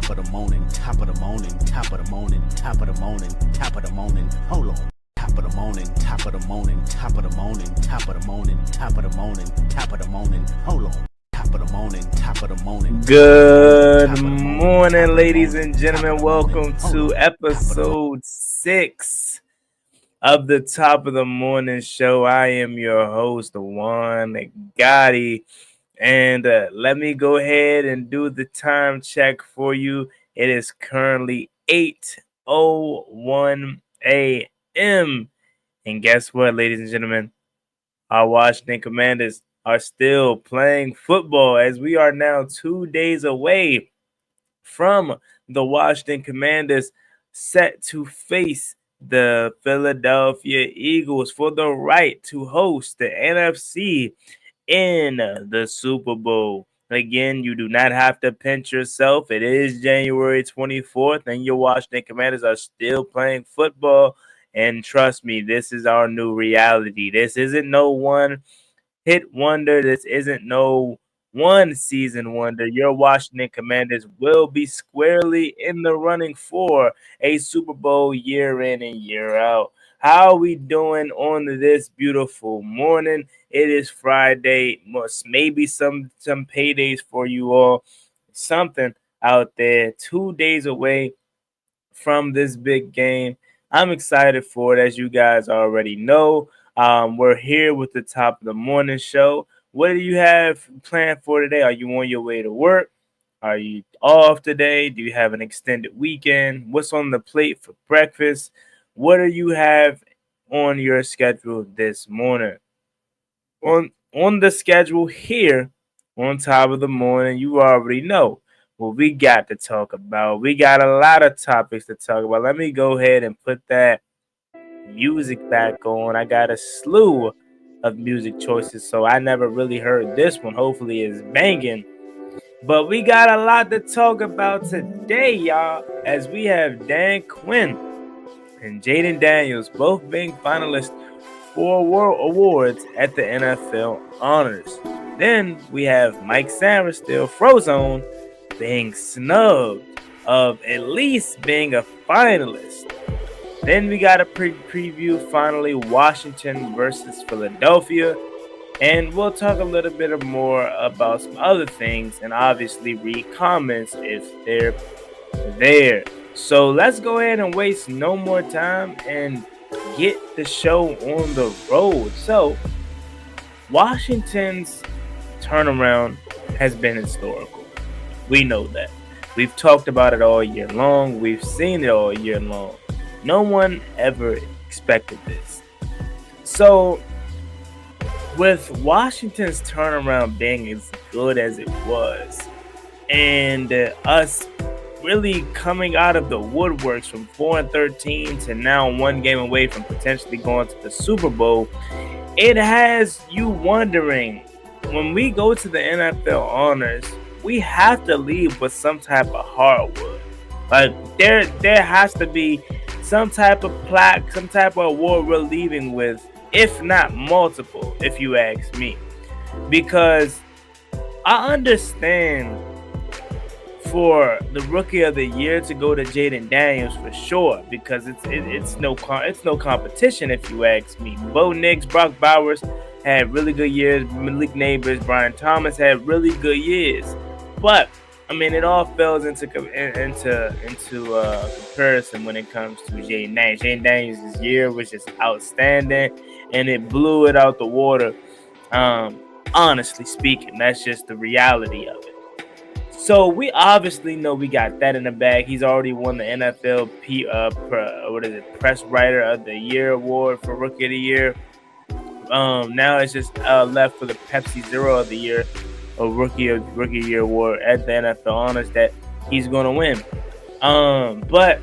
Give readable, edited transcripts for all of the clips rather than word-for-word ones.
top of the morning, top of the morning, top of the morning, top of the morning, top of the morning. Hold on. Top of the morning, top of the morning, top of the morning, top of the morning, top of the morning, top of the morning. Hold on. Top of the morning, top of the morning. Good morning, ladies and gentlemen. Welcome to episode 6 of the Top of the Morning Show. I am your host, Juan Gotti. And let me go ahead and do the time check for you. It is currently 8:01 a.m. And guess what, ladies and gentlemen? Our Washington Commanders are still playing football as we are now 2 days away from the Washington Commanders set to face the Philadelphia Eagles for the right to host the NFC in the Super Bowl. Again, you do not have to pinch yourself. It is January 24th, and your Washington Commanders are still playing football. And trust me, this is our new reality. This isn't no one-hit wonder. This isn't no one-season wonder. Your Washington Commanders will be squarely in the running for a Super Bowl year in and year out. How are we doing on this beautiful morning? It is Friday. Maybe some paydays for you all. Something out there. 2 days away from this big game. I'm excited for it, as you guys already know. We're here with the Top of the Morning Show. What do you have planned for today? Are you on your way to work? Are you off today? Do you have an extended weekend? What's on the plate for breakfast? What do you have on your schedule this morning? On the schedule here on Top of the Morning, you already know what we got to talk about. We got a lot of topics to talk about. Let me go ahead and put that music back on. I got a slew of music choices, so I never really heard this one. Hopefully it's banging. But we got a lot to talk about today, y'all, as we have Dan Quinn and Jayden Daniels both being finalists for awards at the NFL Honors. Then we have Mike Sarah, still Frozone, being snubbed of at least being a finalist. Then we got a preview finally Washington versus Philadelphia. And we'll talk a little bit more about some other things and obviously read comments if they're there. So let's go ahead and waste no more time and get the show on the road. So Washington's turnaround has been historical. We know that. We've talked about it all year long. We've seen it all year long. No one ever expected this. So with Washington's turnaround being as good as it was, and us really coming out of the woodworks from 4-13 to now one game away from potentially going to the Super Bowl, it has you wondering, when we go to the NFL Honors, we have to leave with some type of hardwood. Like there has to be some type of plaque, some type of award we're leaving with, if not multiple, if you ask me. Because I understand for the Rookie of the Year to go to Jayden Daniels for sure, because it's no competition, if you ask me. Bo Nix, Brock Bowers had really good years. Malik Neighbors, Brian Thomas had really good years. But I mean, it all falls into comparison when it comes to Jayden Daniels. Jayden Daniels' year was just outstanding, and it blew it out the water. Honestly speaking, that's just the reality of it. So we obviously know we got that in the bag. He's already won the NFL Press Writer of the Year award for Rookie of the Year. Now it's just left for the Pepsi Zero of the Year, a Rookie of Year award at the NFL Honors that he's going to win. But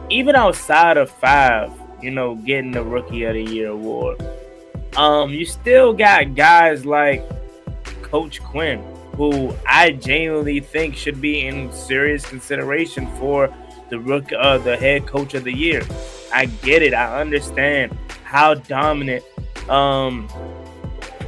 even outside of 5, getting the Rookie of the Year award, you still got guys like Coach Quinn, who I genuinely think should be in serious consideration for the head coach of the year. I get it. I understand how dominant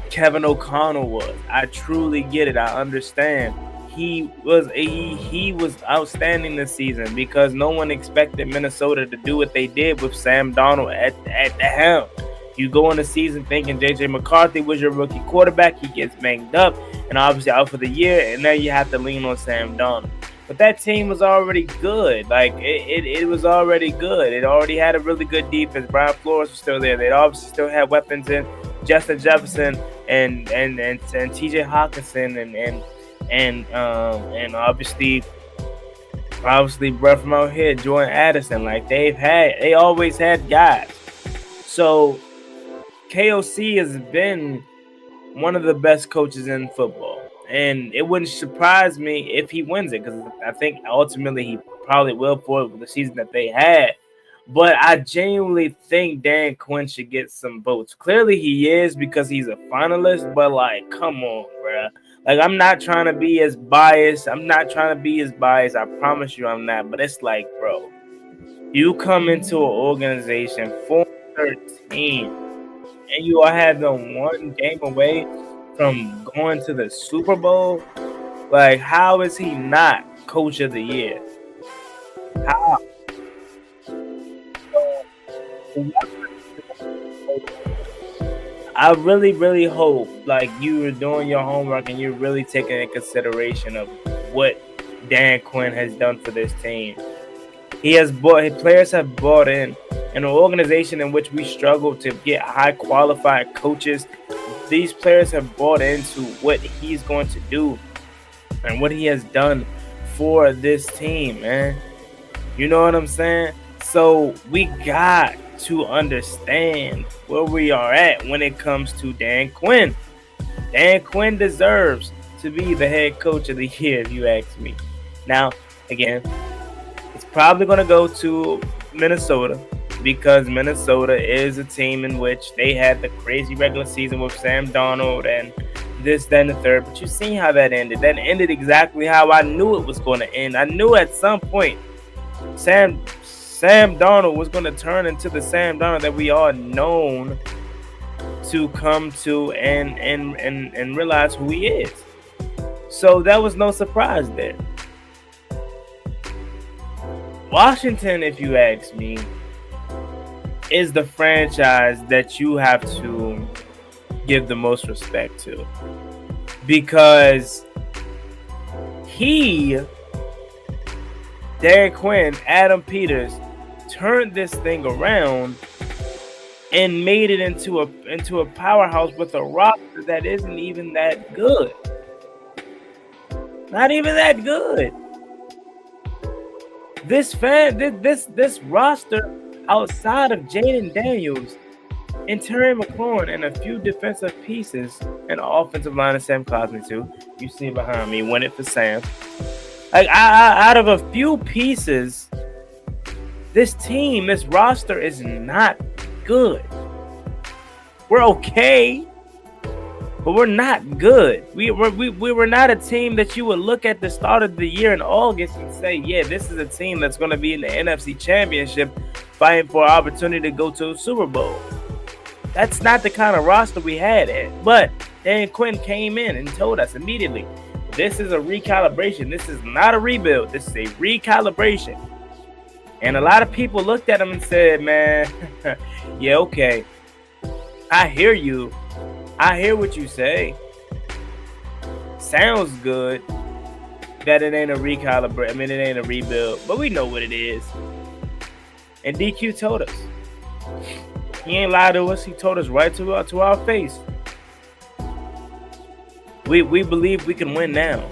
Kevin O'Connell was. I truly get it. I understand. he was outstanding this season because no one expected Minnesota to do what they did with Sam Darnold at the helm. You go in the season thinking J.J. McCarthy was your rookie quarterback. He gets banged up and obviously out for the year, and now you have to lean on Sam Darnold. But that team was already good. Like, it was already good. It already had a really good defense. Brian Flores was still there. They obviously still had weapons in Justin Jefferson and T.J. Hawkinson and obviously bro from out here, Jordan Addison. Like, they always had guys. So KOC has been one of the best coaches in football. And it wouldn't surprise me if he wins it, because I think ultimately he probably will for the season that they had. But I genuinely think Dan Quinn should get some votes. Clearly he is, because he's a finalist, but like, come on, bro. Like, I'm not trying to be as biased. I promise you I'm not. But it's like, bro, you come into an organization 4-13, and you are having one game away from going to the Super Bowl. Like, how is he not Coach of the Year? How? I really, really hope like you are doing your homework and you're really taking into consideration of what Dan Quinn has done for this team. Players have bought in an organization in which we struggle to get high qualified coaches. These players have bought into what he's going to do and what he has done for this team, man. You know what I'm saying? So we got to understand where we are at when it comes to Dan Quinn. Dan Quinn deserves to be the head coach of the year, if you ask me. Now, again, it's probably going to go to Minnesota, because Minnesota is a team in which they had the crazy regular season with Sam Darnold and this, then the third. But you see how that ended. That ended exactly how I knew it was going to end. I knew at some point Sam Darnold was going to turn into the Sam Darnold that we all known to come to and realize who he is. So that was no surprise there. Washington, if you ask me, is the franchise that you have to give the most respect to, because Dan Quinn, Adam Peters, turned this thing around and made it into a powerhouse with a roster that isn't even that good. Not even that good. This roster, outside of Jayden Daniels and Terry McLaurin and a few defensive pieces and offensive line of Sam Cosmi too. You see behind me, win it for Sam. Like, out of a few pieces, this roster is not good. We're okay, but we're not good. We were not a team that you would look at the start of the year in August and say, yeah, this is a team that's going to be in the NFC Championship fighting for an opportunity to go to a Super Bowl. That's not the kind of roster we had. But Dan Quinn came in and told us immediately, this is a recalibration. This is not a rebuild. This is a recalibration. And a lot of people looked at him and said, man, yeah, okay. I hear you. I hear what you say. Sounds good that it ain't a recalibrate. I mean, it ain't a rebuild, but we know what it is. And DQ told us. He ain't lied to us. He told us right to our face. We believe we can win now.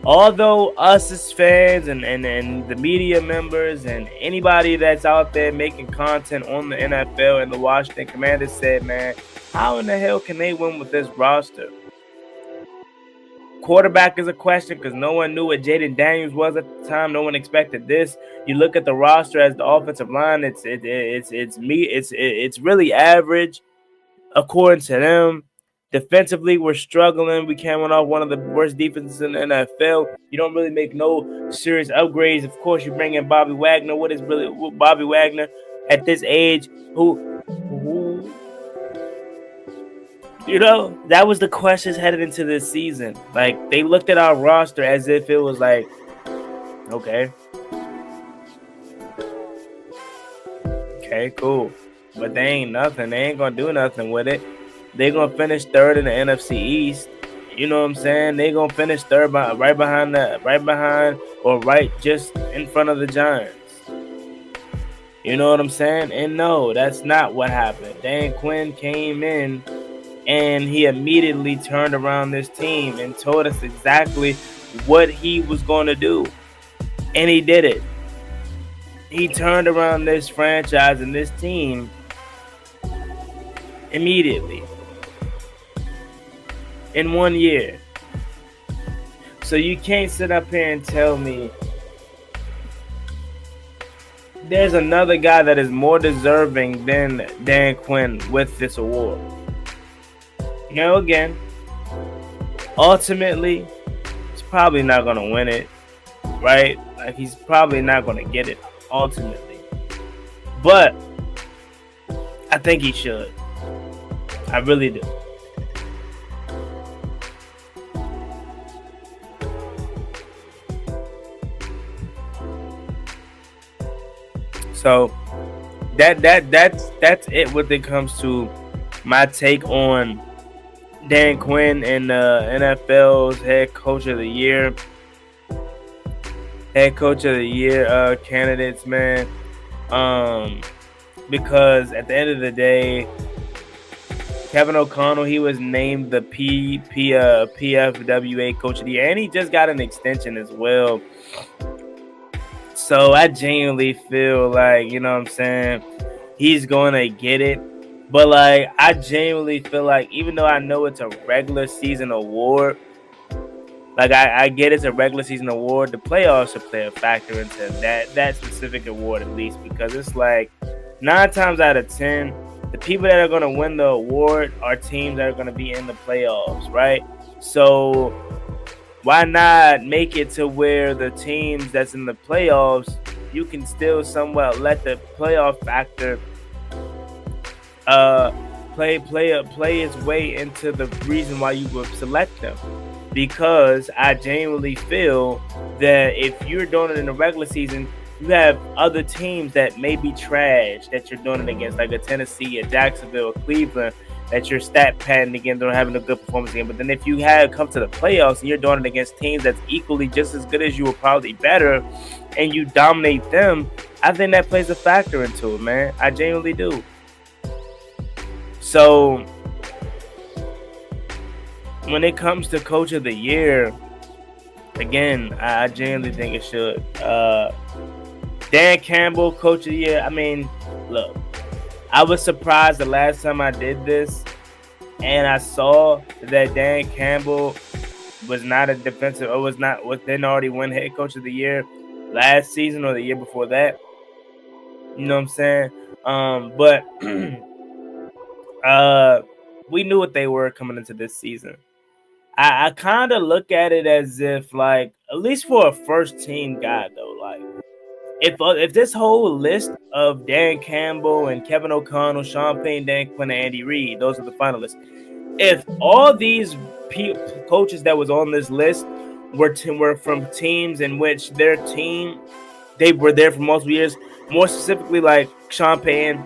Although us as fans and the media members and anybody that's out there making content on the NFL and the Washington Commanders said, man, how in the hell can they win with this roster? Quarterback is a question because no one knew what Jayden Daniels was at the time. No one expected this. You look at the roster as the offensive line, it's really average according to them. Defensively, we're struggling. We came off one of the worst defenses in the NFL. You don't really make no serious upgrades. Of course, you bring in Bobby Wagner. What is really Bobby Wagner at this age? Who You know, that was the questions headed into this season. Like, they looked at our roster as if it was like, okay, cool. But they ain't nothing. They ain't going to do nothing with it. They going to finish third in the NFC East. You know what I'm saying? They going to finish third right behind or right just in front of the Giants. You know what I'm saying? And no, that's not what happened. Dan Quinn came in and he immediately turned around this team and told us exactly what he was going to do. And he did it. He turned around this franchise and this team immediately in 1 year. So you can't sit up here and tell me there's another guy that is more deserving than Dan Quinn with this award. You know, again, ultimately, he's probably not going to win it, right? Like, he's probably not going to get it, ultimately. But I think he should. I really do. So that's it when it comes to my take on Dan Quinn and NFL's head coach of the year. Head coach of the year candidates, man. Because at the end of the day, Kevin O'Connell, he was named the PFWA coach of the year, and he just got an extension as well. So I genuinely feel like, you know what I'm saying, he's going to get it. But, like, I genuinely feel like, even though I know it's a regular season award, like, I get it's a regular season award, the playoffs should play a factor into that specific award at least. Because it's like 9 times out of 10, the people that are going to win the award are teams that are going to be in the playoffs, right? So why not make it to where the teams that's in the playoffs, you can still somewhat let the playoff factor play its way into the reason why you would select them. Because I genuinely feel that if you're doing it in the regular season, you have other teams that may be trash that you're doing it against, like a Tennessee, a Jacksonville, a Cleveland, that you're stat padding again, they're having a good performance again. But then if you come to the playoffs and you're doing it against teams that's equally just as good as you, or probably better, and you dominate them, I think that plays a factor into it, man. I genuinely do. So when it comes to coach of the year, again, I genuinely think it should. Dan Campbell, coach of the year. I mean, look, I was surprised the last time I did this, and I saw that Dan Campbell was not a defensive, or didn't already win head coach of the year last season or the year before that. You know what I'm saying? But we knew what they were coming into this season. I kind of look at it as if, like, at least for a first team guy though, like, if this whole list of Dan Campbell and Kevin O'Connell, Sean Payne, Dan Quinn, and Andy Reid, those are the finalists. If all these coaches that was on this list were from teams in which their team, they were there for multiple years, more specifically like Sean Payne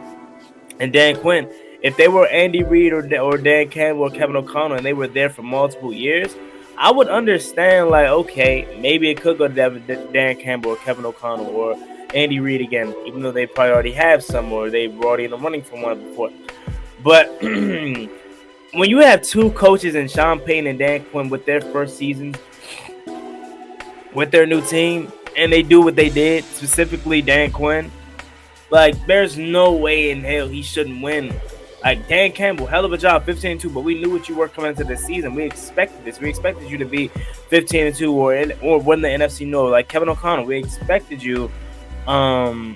and Dan Quinn, if they were Andy Reid or Dan Campbell or Kevin O'Connell and they were there for multiple years, I would understand, like, okay, maybe it could go to Dan Campbell or Kevin O'Connell or Andy Reid again, even though they probably already have some, or they were already in the running for one before. But when you have two coaches in Sean Payne and Dan Quinn with their first seasons with their new team, and they do what they did, specifically Dan Quinn, like, there's no way in hell he shouldn't win. Like, Dan Campbell, hell of a job, 15-2, but we knew what you were coming into this season. We expected this. We expected you to be 15-2 or win the NFC North. Like Kevin O'Connell, we expected you. Well,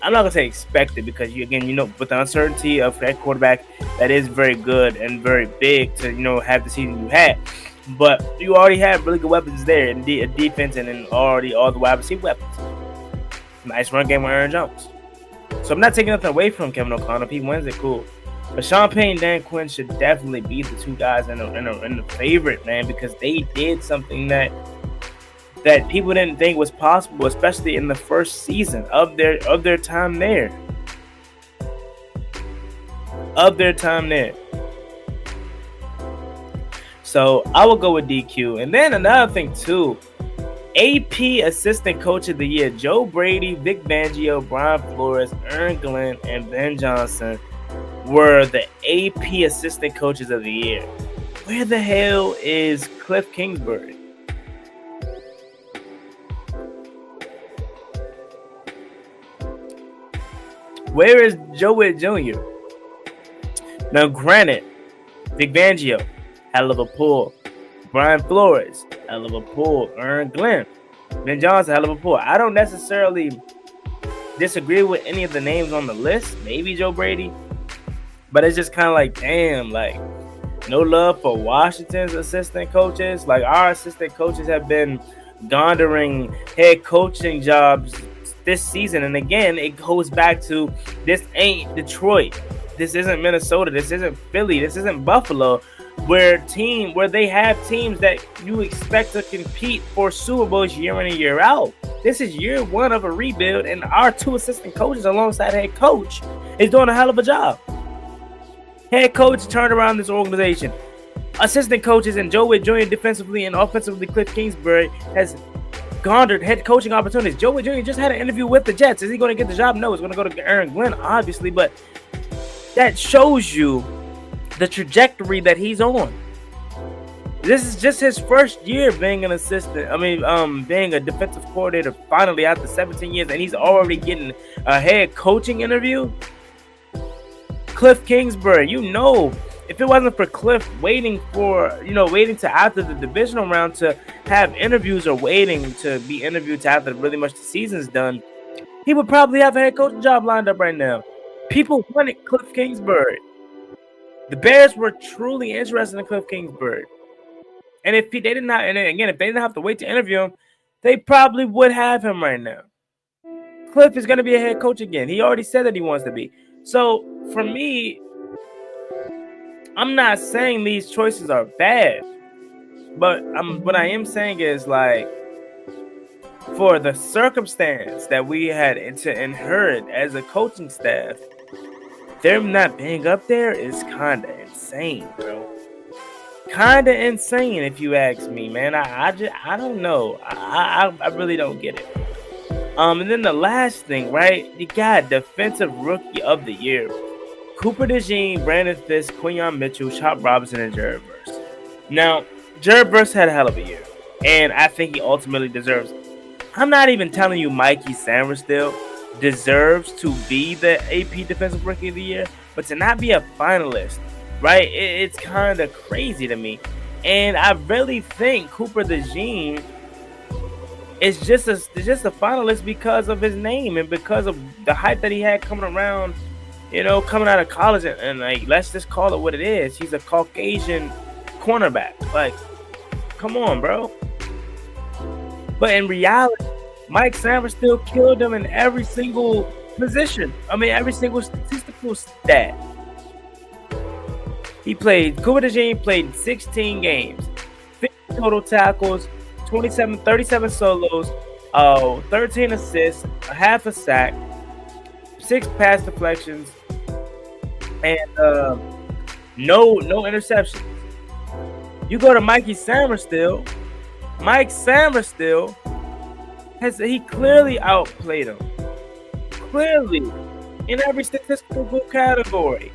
I'm not gonna say expected, because you know, with the uncertainty of that quarterback, that is very good and very big to, you know, have the season you had. But you already have really good weapons there, and a defense, and then already all the wide receiver weapons. Nice run game with Aaron Jones. So I'm not taking nothing away from Kevin O'Connell. If he wins it, cool. But Sean Payne, Dan Quinn should definitely be the two guys in the favorite, man, because they did something that people didn't think was possible, especially in the first season of their time there. So I will go with DQ. And then another thing too, AP Assistant Coach of the Year, Joe Brady, Vic Fangio, Brian Flores, Aaron Glenn, and Ben Johnson were the AP Assistant Coaches of the Year. Where the hell is Cliff Kingsbury? Where is Joe Witt Jr.? Now, granted, Vic Fangio, hell of a pull. Brian Flores, hell of a pull. Aaron Glenn, Ben Johnson, hell of a pull. I don't necessarily disagree with any of the names on the list. Maybe Joe Brady. But it's just kind of like, damn, like, no love for Washington's assistant coaches. Like, our assistant coaches have been garnering head coaching jobs this season. And again, it goes back to, this ain't Detroit. This isn't Minnesota. This isn't Philly. This isn't Buffalo, where they have teams that you expect to compete for Super Bowls year in and year out. This is year one of a rebuild, and our two assistant coaches alongside head coach is doing a hell of a job. Head coach turned around this organization. Assistant coaches and Joe Witt Jr. defensively and offensively, Cliff Kingsbury has garnered head coaching opportunities. Joe Witt Jr. just had an interview with the Jets. Is he going to get the job? No, it's going to go to Aaron Glenn, obviously, but that shows you the trajectory that he's on. This is just his first year being an assistant. Being a defensive coordinator finally after 17 years, and he's already getting a head coaching interview. Cliff Kingsbury, if it wasn't for Cliff waiting to after the divisional round to have interviews, or waiting to be interviewed to after really much the season's done, he would probably have a head coaching job lined up right now. People wanted Cliff Kingsbury. The Bears were truly interested in Cliff Kingsbury. And if they didn't have to wait to interview him, they probably would have him right now. Cliff is going to be a head coach again. He already said that he wants to be. So, for me, I'm not saying these choices are bad. But what I am saying is, like, for the circumstance that we had to inherit as a coaching staff, them not being up there is kind of insane, bro. Kind of insane, if you ask me, man. I don't know. I really don't get it. And then the last thing, right? You got Defensive Rookie of the Year. Cooper DeJean, Brandon Fisk, Quinyon Mitchell, Chop Robinson, and Jared Verse. Now, Jared Verse had a hell of a year, and I think he ultimately deserves it. I'm not even telling you Mikey Samuelsdale deserves to be the AP Defensive Rookie of the Year, but to not be a finalist, right? It's kind of crazy to me. And I really think Cooper DeJean is just a finalist because of his name and because of the hype that he had coming around, coming out of college. And like, let's just call it what it is. He's a Caucasian cornerback. Like, come on, bro. But in reality, Mike Sanders still killed him in every single position. Every single statistical stat. Cooper DeJean played 16 games, 50 total tackles, 37 solos, 13 assists, a half a sack, 6 pass deflections, and no interceptions. You go to Mikey Samuelsdale. Mike Samuelsdale he clearly outplayed him. Clearly, in every statistical category.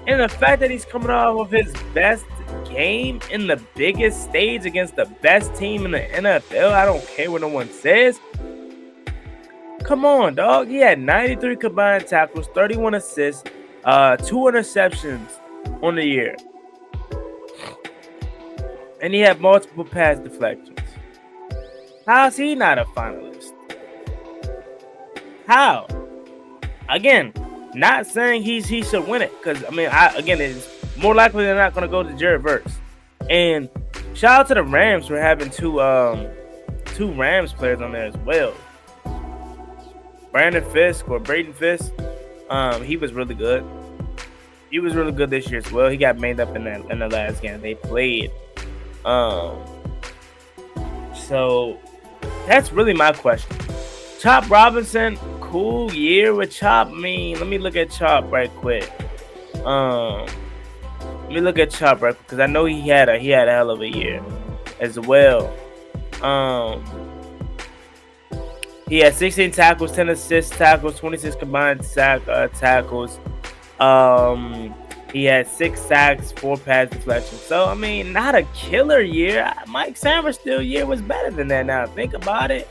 And the fact that he's coming off of his best game in the biggest stage against the best team in the NFL, I don't care what no one says. Come on, dog. He had 93 combined tackles, 31 assists, 2 interceptions on the year. And he had multiple pass deflections. How's he not a finalist? How? Again, not saying he should win it, because it's more likely they're not going to go to Jared Verse. And shout out to the Rams for having two Rams players on there as well. Braden Fisk, he was really good. he was really good this year as well. He got made up in the last game they played. So that's really my question. Chop Robinson, cool year with Chop. I mean, let me look at Chop right quick. Let me look at Chop right quick because I know he had a hell of a year as well. He had 16 tackles, 10 assist tackles, 26 combined tackles. He had 6 sacks, 4 pass deflections. So, I mean, not a killer year. Mike Sainristil year was better than that now. Think about it.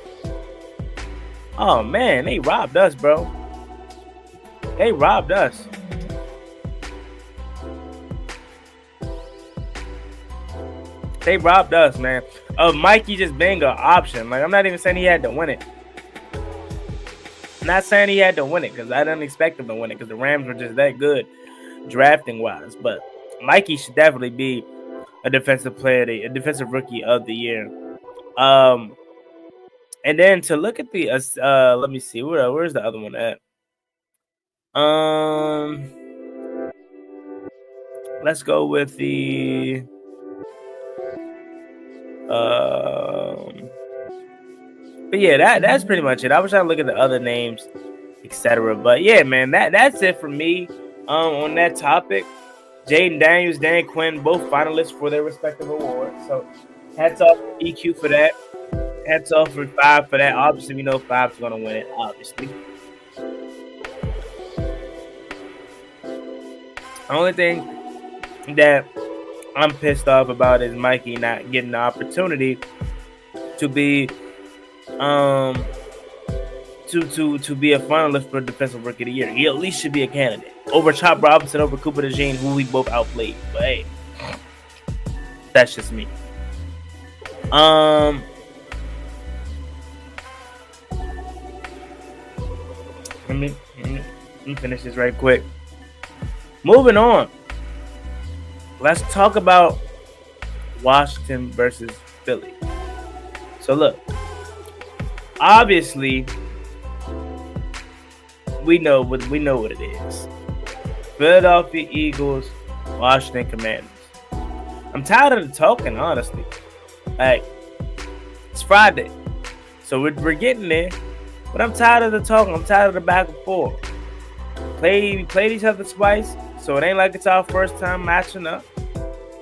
Oh, man, they robbed us, bro. They robbed us. They robbed us, man. Of Mikey just being an option. Like, I'm not even saying he had to win it. I'm not saying he had to win it because I didn't expect him to win it because the Rams were just that good drafting-wise. But Mikey should definitely be a defensive player, a defensive rookie of the year. And then to look at the let me see, where's the other one at? Let's go with the but yeah, that's pretty much it. I was trying to look at the other names, etc. But yeah, man, that's it for me on that topic. Jayden Daniels, Dan Quinn, both finalists for their respective awards. So hats off for EQ for that. Hats off for 5 for that. Obviously, we know 5's going to win it, obviously. The only thing that I'm pissed off about is Mikey not getting the opportunity to be to be a finalist for Defensive Rookie of the Year. He at least should be a candidate. Over Chop Robinson, over Cooper DeJean, who we both outplayed. But hey, that's just me. Let me finish this right quick. Moving on. Let's talk about Washington versus Philly. So look, obviously, we know what it is. Philadelphia Eagles, Washington Commanders. I'm tired of the talking, honestly. Like, it's Friday, so we're getting there. But I'm tired of the talking. I'm tired of the back and forth. We played each other twice, so it ain't like it's our first time matching up.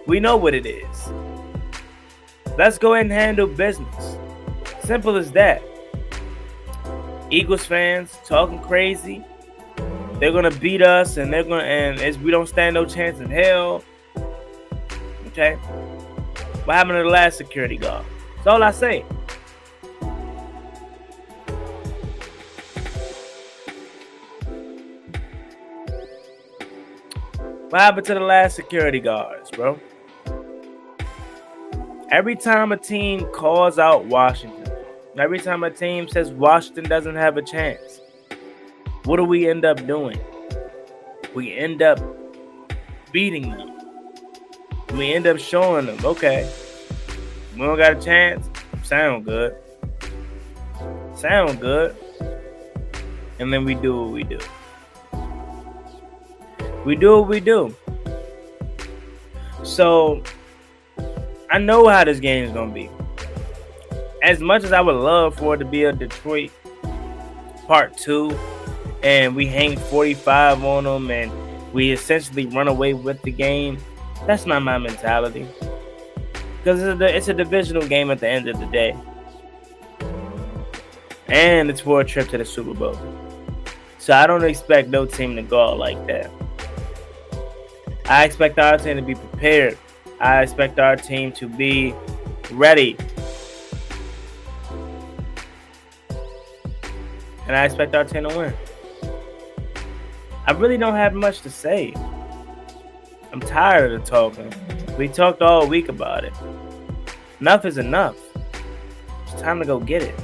We know what it is. Let's go ahead and handle business. Simple as that. Eagles fans talking crazy. They're gonna beat us, and we don't stand no chance in hell. Okay. What happened to the last security guard? That's all I say. What happened to the last security guards, bro? Every time a team calls out Washington, every time a team says Washington doesn't have a chance, what do we end up doing? We end up beating them. We end up showing them, okay, we don't got a chance. Sound good. And then we do what we do. We do what we do. So I know how this game is going to be. As much as I would love for it to be a Detroit Part 2 and we hang 45 on them and we essentially run away with the game, that's not my mentality. Because it's a divisional game at the end of the day. And it's for a trip to the Super Bowl. So I don't expect no team to go out like that. I expect our team to be prepared. I expect our team to be ready. And I expect our team to win. I really don't have much to say. I'm tired of the talking. We talked all week about it. Enough is enough. It's time to go get it.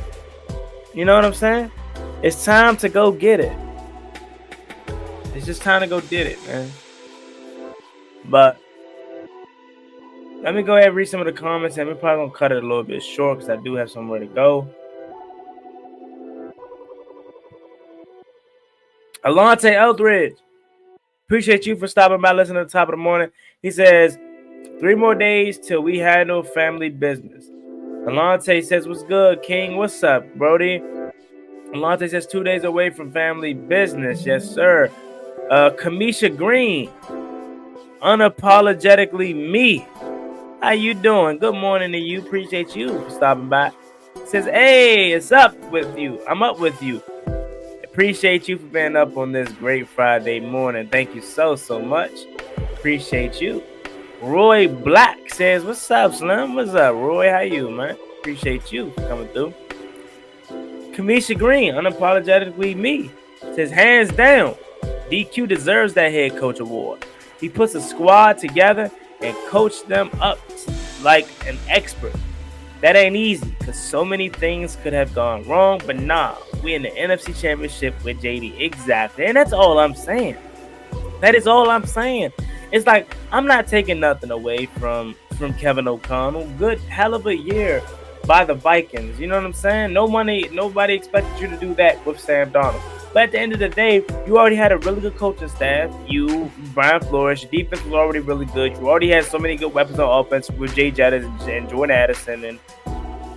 You know what I'm saying? It's time to go get it. It's just time to go get it, man. But let me go ahead and read some of the comments, and we're probably going to cut it a little bit short because I do have somewhere to go. Alante Eldridge. Appreciate you for stopping by, listening at the top of the morning. He says, 3 more days till we handle family business. Alante says, what's good, King? What's up, Brody? Alante says, 2 days away from family business. Yes, sir. Kamisha Green, unapologetically me. How you doing? Good morning to you. Appreciate you for stopping by. Says, hey, it's up with you. I'm up with you. Appreciate you for being up on this great Friday morning. Thank you so much. Appreciate you. Roy Black says, what's up, Slim? What's up, Roy? How you, man? Appreciate you for coming through. Kamisha Green, unapologetically me, says, hands down, DQ deserves that head coach award. He puts a squad together and coached them up like an expert. That ain't easy because so many things could have gone wrong, but nah, we in the NFC Championship with JD. Exactly. And that's all I'm saying. That is all I'm saying. It's like, I'm not taking nothing away from Kevin O'Connell. Good, hell of a year by the Vikings. You know what I'm saying? Nobody expected you to do that with Sam Darnold. But at the end of the day, you already had a really good coaching staff. You, Brian Flores, your defense was already really good. You already had so many good weapons on offense with Jay Jettis and Jordan Addison and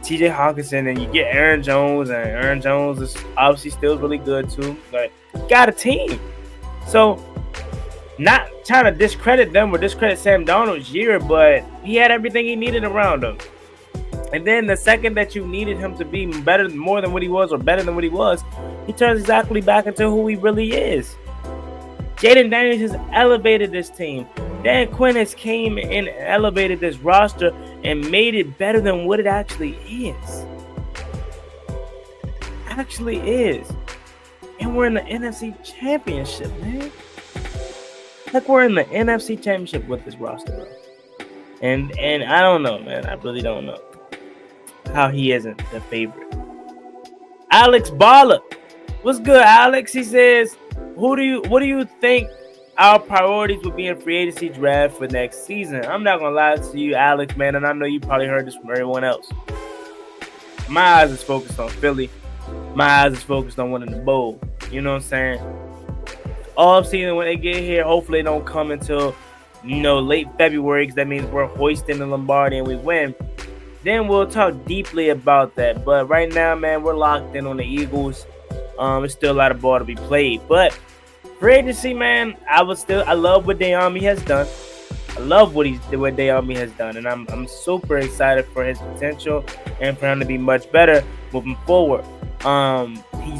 TJ Hawkinson, and you get Aaron Jones, and Aaron Jones is obviously still really good too. But you got a team. So, not trying to discredit them or discredit Sam Darnold's year, but he had everything he needed around him. And then the second that you needed him to be more than what he was or better than what he was, he turns exactly back into who he really is. Jayden Daniels has elevated this team. Dan Quinn has came and elevated this roster and made it better than what it actually is. Actually is. And we're in the NFC Championship, man. Like, we're in the NFC Championship with this roster, bro. And I don't know, man. I really don't know how he isn't the favorite. Alex Baller. What's good, Alex? He says, what do you think our priorities would be in free agency draft for next season? I'm not gonna lie to you, Alex, man, and I know you probably heard this from everyone else. My eyes is focused on Philly. My eyes is focused on winning the bowl. You know what I'm saying? Off season, when they get here, hopefully they don't come until late February, because that means we're hoisting the Lombardi and we win. Then we'll talk deeply about that. But right now, man, we're locked in on the Eagles. It's still a lot of ball to be played. But free agency, man, I love what Dayami has done. I love what Dayami has done, and I'm super excited for his potential and for him to be much better moving forward.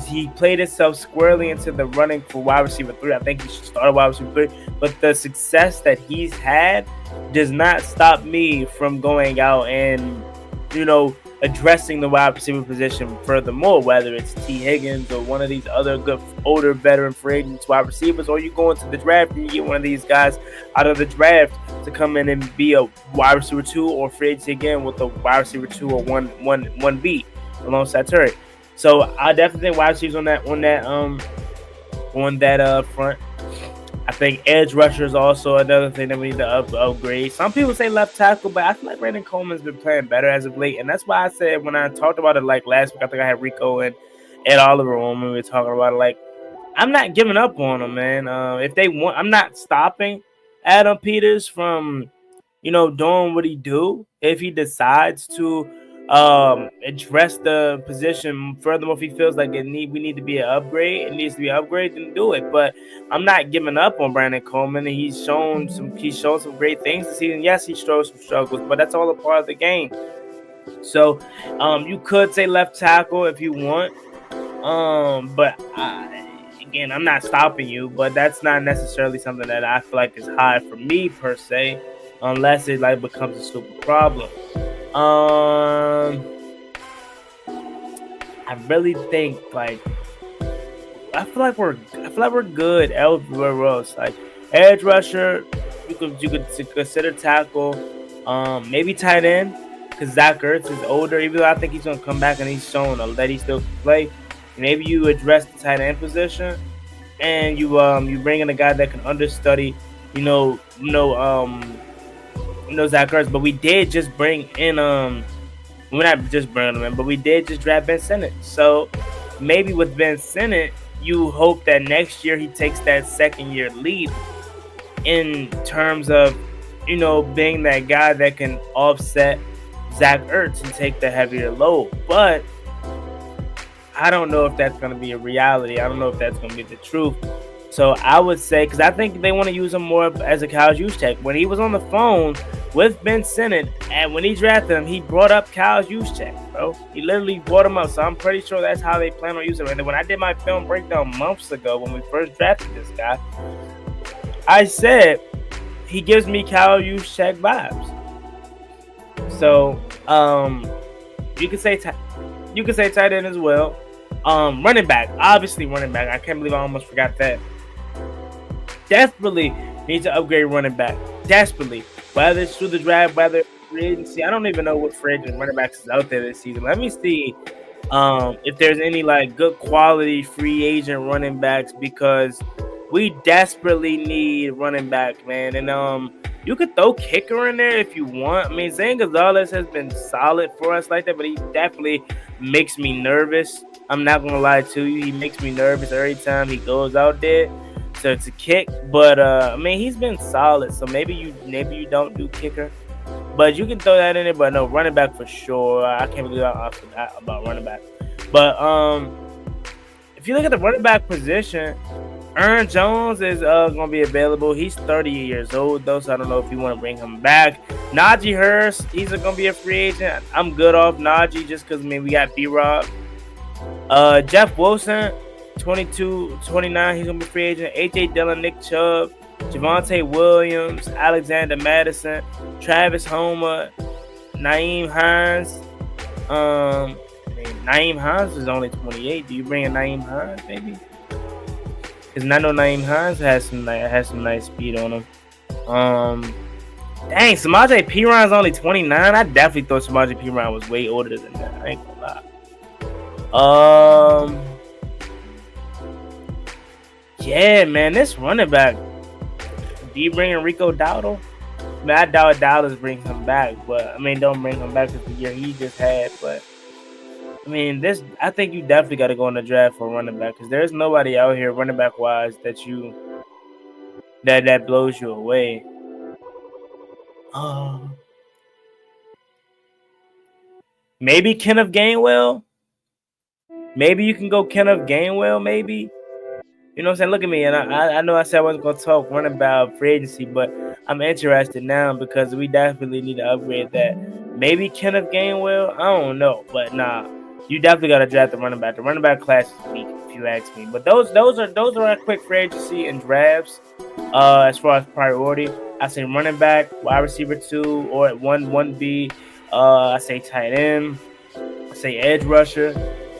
He played himself squarely into the running for wide receiver 3. I think he should start wide receiver 3. But the success that he's had does not stop me from going out and addressing the wide receiver position furthermore, whether it's T. Higgins or one of these other good older veteran free agents wide receivers, or you go into the draft and you get one of these guys out of the draft to come in and be a wide receiver 2 or free agency again with a wide receiver 2 or 1B alongside Terry. So I definitely think wide receivers on that front. I think edge rusher is also another thing that we need to upgrade. Some people say left tackle, but I feel like Brandon Coleman's been playing better as of late. And that's why I said when I talked about it like last week, I think I had Rico and Ed Oliver on when we were talking about it. Like, I'm not giving up on them, man. If they want, I'm not stopping Adam Peters from, doing what he do. If he decides to address the position furthermore, if he feels like we need to be an upgrade, it needs to be an upgrade, then do it. But I'm not giving up on Brandon Coleman, and he's shown some great things this season. Yes, he showed some struggles, but that's all a part of the game. So you could say left tackle if you want, but again, I'm not stopping you, but that's not necessarily something that I feel like is high for me per se, unless it becomes a super problem. I really think I feel like we're good everywhere else. Like edge rusher, you could consider tackle, maybe tight end, because Zach Ertz is older. Even though I think he's gonna come back and he's shown that he still can play. Maybe you address the tight end position, and you bring in a guy that can understudy, Zach Ertz, but we did just bring in we're not just bringing him in, but we did just draft Ben Sinnott. So maybe with Ben Sinnott, you hope that next year he takes that second year lead. in terms of, being that guy that can offset Zach Ertz and take the heavier load. But I don't know if that's going to be a reality. I don't know if that's going to be the truth. So I would say, because I think they want to use him more as a Kyle Juszczyk. When he was on the phone with Ben Sinnott, and when he drafted him, he brought up Kyle Juszczyk, bro. He literally brought him up. So I'm pretty sure that's how they plan on using him. And then when I did my film breakdown months ago, when we first drafted this guy, I said he gives me Kyle Juszczyk vibes. So you could say tight end as well. Running back, obviously running back. I can't believe I almost forgot that. Desperately need to upgrade running back. Desperately. Whether it's through the draft, whether it's free agency. I don't even know what free agent running backs is out there this season. Let me see if there's any good quality free agent running backs, because we desperately need running back, man. And you could throw kicker in there if you want. I mean, Zane Gonzalez has been solid for us like that, but he definitely makes me nervous. I'm not gonna lie to you. He makes me nervous every time he goes out there to kick. But I mean, he's been solid. So maybe you don't do kicker, but you can throw that in there. But no, running back for sure. I can't believe I forgot about running back. But if you look at the running back position, Aaron Jones is going to be available. He's 30 years old, though, so I don't know if you want to bring him back. Najee Harris, he's going to be a free agent. I'm good off Najee just because, we got B-Rob. Jeff Wilson, 22, 29, he's going to be free agent. A.J. Dillon, Nick Chubb, Javonte Williams, Alexander Madison, Travis Homer, Naeem Hines. Naeem Hines is only 28. Do you bring in Naeem Hines, maybe? Because I know Naeem Hines has some nice speed on him. Dang, Samaje Perine is only 29. I definitely thought Samaje Perine was way older than that. I ain't gonna lie. Yeah, man, this running back. Do you bring in Rico Dowdle? I doubt Dallas brings him back, but don't bring him back because the year he just had. But I think you definitely got to go in the draft for a running back, because there's nobody out here running back wise that blows you away. Maybe Kenneth Gainwell. Maybe you can go Kenneth Gainwell. Maybe. You know what I'm saying? Look at me, and I know I said I wasn't gonna talk running about free agency, but I'm interested now because we definitely need to upgrade that. Maybe Kenneth Gainwell. I don't know, but nah. You definitely got to draft the running back. The running back class is weak, if you ask me. But those are our quick free agency and drafts. As far as priority, I say running back, wide receiver 2, or at 1B. I say tight end. I say edge rusher,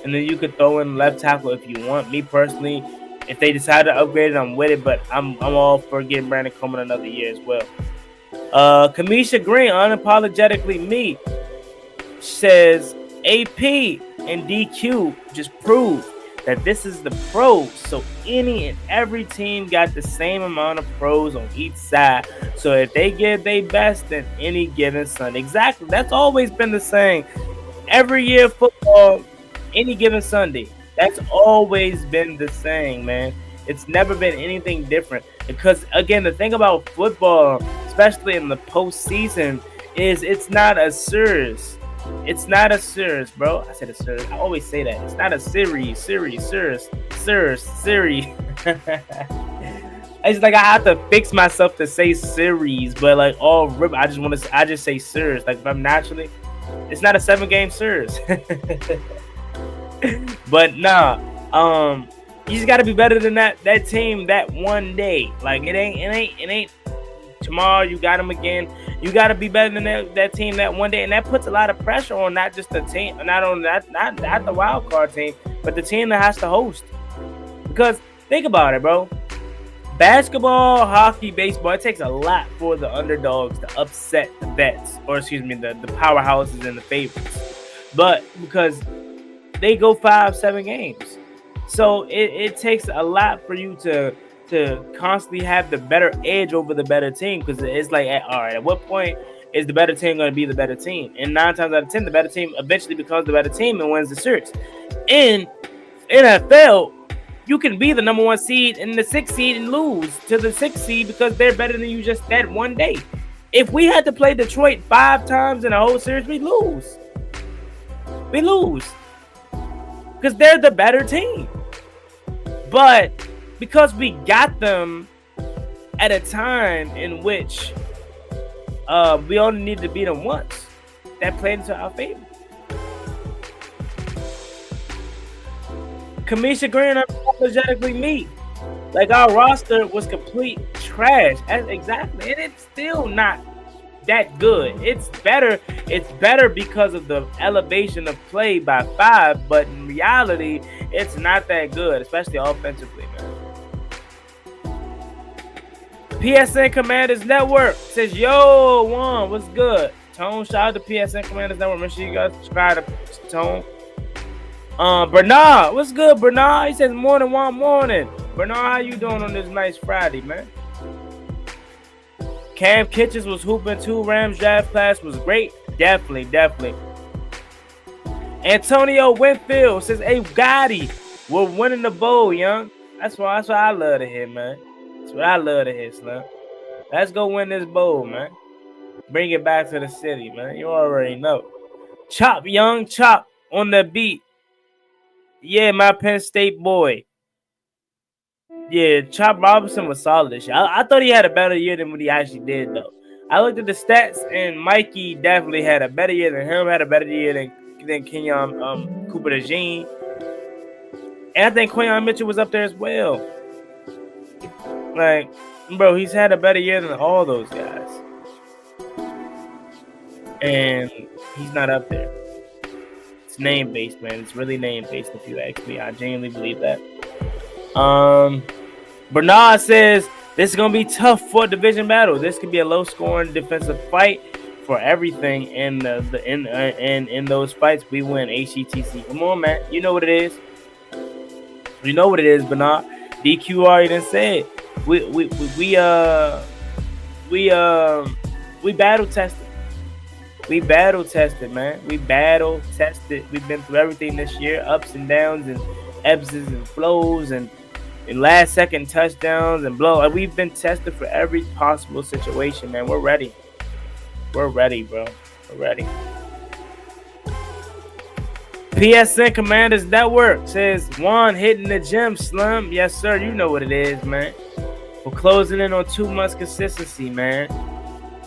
and then you could throw in left tackle if you want. Me personally, if they decide to upgrade it, I'm with it. But I'm all for getting Brandon Coleman another year as well. Kamisha Green, unapologetically me, says AP and DQ just prove that this is the pros. So any and every team got the same amount of pros on each side. So if they give their best in any given Sunday, exactly, that's always been the same. Every year football, any given Sunday, that's always been the same, man. It's never been anything different. Because again, the thing about football, especially in the postseason, is it's not a series. It's not a series, bro. I said a series. I always say that. It's not a series. Series. It's like I have to fix myself to say series, but I just say series. Like if I'm naturally, it's not a 7-game series. But nah, you just gotta be better than that team that one day. Like it ain't tomorrow you got them again. You got to be better than that team that one day, and that puts a lot of pressure on not just the team, not the wild card team, but the team that has to host. Because think about it, bro. Basketball, hockey, baseball, it takes a lot for the underdogs to upset the vets, or the powerhouses and the favorites. But because they go 5-7 games, so it takes a lot for you to constantly have the better edge over the better team, because it's like, all right, at what point is the better team going to be the better team? And 9 times out of 10, the better team eventually becomes the better team and wins the series. In NFL, You can be the number 1 seed and the 6th seed and lose to the 6th seed because they're better than you just that one day. If we had to play Detroit 5 times in a whole series, we lose. We lose. Because they're the better team. But because we got them at a time in which we only needed to beat them once, that played into our favor. Kamisha Green unapologetically me. Like, our roster was complete trash. Exactly. And it's still not that good. It's better. It's better because of the elevation of play by 5, but in reality, it's not that good, especially offensively, man. PSN Commanders Network says, yo, Juan, what's good? Tone, shout out to PSN Commanders Network. Make sure you guys subscribe to Tone. Bernard, what's good, Bernard? He says, morning, Juan, morning. Bernard, how you doing on this nice Friday, man? Cam Kitchens was hooping too. Rams draft class was great. Definitely. Antonio Winfield says, hey, Gotti, we're winning the bowl, young. That's what I love to hear, man. That's what I love to hear, Slim. Let's go win this bowl, man. Bring it back to the city, man. You already know. Chop, young, chop on the beat. Yeah, my Penn State boy. Yeah, Chop Robinson was solid this year. I thought he had a better year than what he actually did, though. I looked at the stats, and Mikey definitely had a better year than him. Had a better year than Kenyon Cooper DeJean. And I think Quinn Mitchell was up there as well. Like, bro, he's had a better year than all those guys. And he's not up there. It's name-based, man. It's really name-based, if you ask me. I genuinely believe that. Bernard says this is gonna be tough for a division battle. This could be a low-scoring defensive fight for everything. In in those fights, we win HGTC. Come on, man. You know what it is. You know what it is, Bernard. DQ already done said. We battle tested. We battle tested, man. We battle tested. We've been through everything this year, ups and downs and ebbs and flows and last second touchdowns and blow. We've been tested for every possible situation, man. We're ready. We're ready, bro. We're ready. PSN Commanders Network says, Juan hitting the gym, Slim. Yes, sir. You know what it is, man. We're closing in on 2 months consistency, man.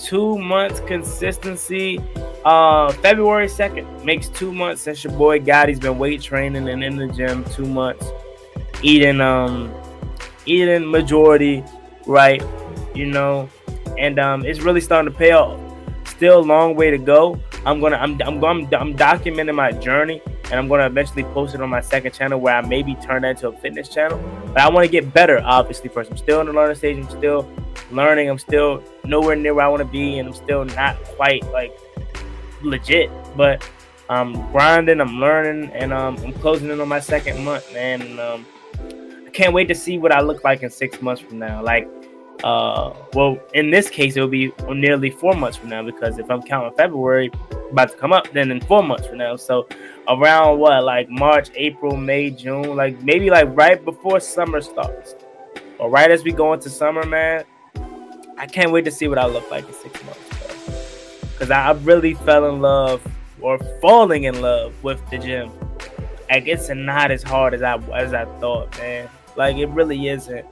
2 months consistency. February 2nd makes 2 months since your boy Gotti's been weight training and in the gym. 2 months. Eating majority, right? You know, and it's really starting to pay off. Still a long way to go. I'm documenting my journey, and I'm gonna eventually post it on my second channel where I maybe turn that into a fitness channel. But I want to get better, obviously. First, I'm still in the learning stage. I'm still learning. I'm still nowhere near where I want to be, and I'm still not quite like legit. But I'm grinding. I'm learning, and I'm closing in on my second month, man. And I can't wait to see what I look like in 6 months from now. Like, well, in this case, it will be nearly 4 months from now, because if I'm counting February about to come up, then in 4 months from now. So around what, like March, April, May, June, like maybe like right before summer starts, or right as we go into summer, man. I can't wait to see what I look like in 6 months, because I really fell in love, or falling in love, with the gym. Like, it's not as hard as I thought, man. Like, it really isn't.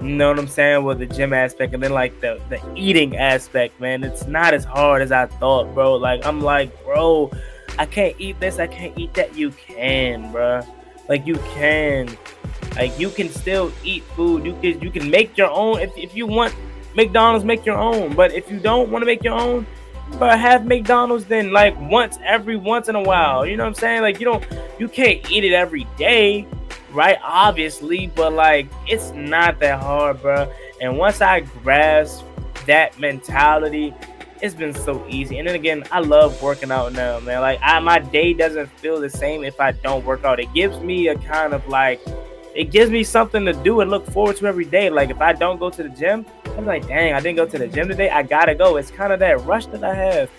You know what I'm saying? With the gym aspect, and then like the eating aspect, man. It's not as hard as I thought, bro. Like, I'm like, bro, I can't eat this, I can't eat that. You can, bro. Like, you can. Like, you can still eat food. You can make your own. If you want McDonald's, make your own. But if you don't want to make your own, but have McDonald's then like once in a while. You know what I'm saying? Like, you can't eat it every day, right? Obviously, but like, it's not that hard, bro. And once I grasp that mentality, it's been so easy. And then again, I love working out now, man. Like, my day doesn't feel the same if I don't work out. It gives me a kind of like, it gives me something to do and look forward to every day. Like, if I don't go to the gym, I'm like, dang, I didn't go to the gym today. I gotta go. It's kind of that rush that I have.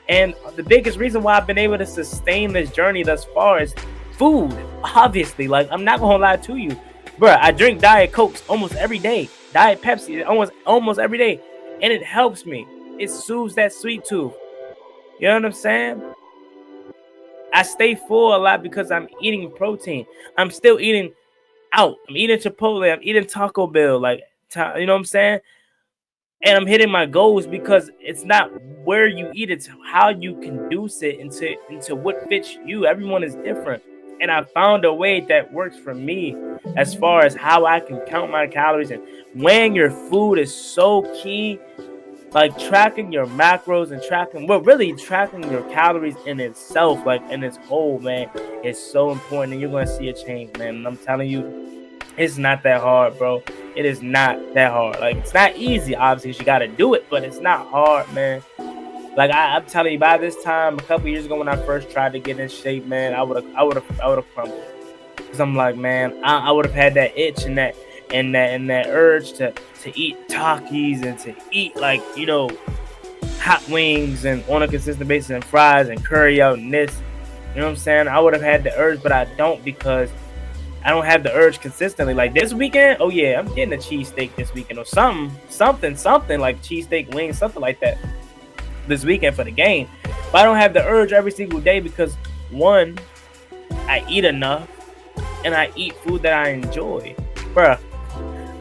And the biggest reason why I've been able to sustain this journey thus far is food. Obviously, like, I'm not gonna lie to you. Bro, I drink Diet Cokes almost every day. Diet Pepsi almost every day. And it helps me. It soothes that sweet tooth. You know what I'm saying? I stay full a lot because I'm eating protein. I'm still eating out. I'm eating Chipotle. I'm eating Taco Bell. Like, you know what I'm saying? And I'm hitting my goals because it's not where you eat, it's how you conduce it into what fits you. Everyone is different. And I found a way that works for me as far as how I can count my calories. And weighing your food is so key. Like tracking your macros and tracking your calories in itself, like in its whole, man, is so important. And you're going to see a change, man. And I'm telling you, it's not that hard, bro. It is not that hard. Like, it's not easy, obviously, you got to do it, but it's not hard, man. Like, I'm telling you, by this time, a couple years ago when I first tried to get in shape, man, I would have crumbled. Because I'm like, man, I would have had that itch and that urge to eat Takis and to eat, like, you know, hot wings and on a consistent basis and fries and curry out and this. You know what I'm saying? I would have had the urge, but I don't because I don't have the urge consistently. Like this weekend, oh yeah, I'm getting a cheesesteak this weekend or something like cheesesteak wings, something like that this weekend for the game. But I don't have the urge every single day because one, I eat enough and I eat food that I enjoy. Bruh,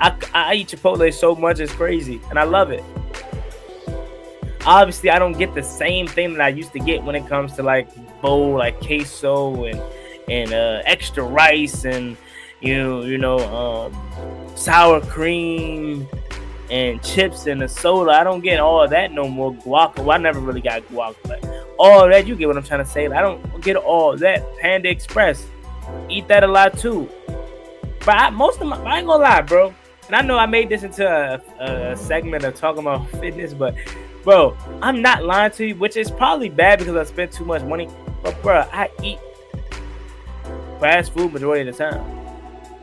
I eat Chipotle so much, it's crazy, and I love it. Obviously, I don't get the same thing that I used to get when it comes to like bowl, like queso and extra rice and sour cream and chips and a soda. I don't get all of that no more. Guac. Well, I never really got guac, but all of that, you get what I'm trying to say. I don't get all of that. Panda Express, eat that a lot too. But I ain't gonna lie, bro. And I know I made this into a segment of talking about fitness, but bro, I'm not lying to you, which is probably bad because I spent too much money. But bro, I eat fast food majority of the time.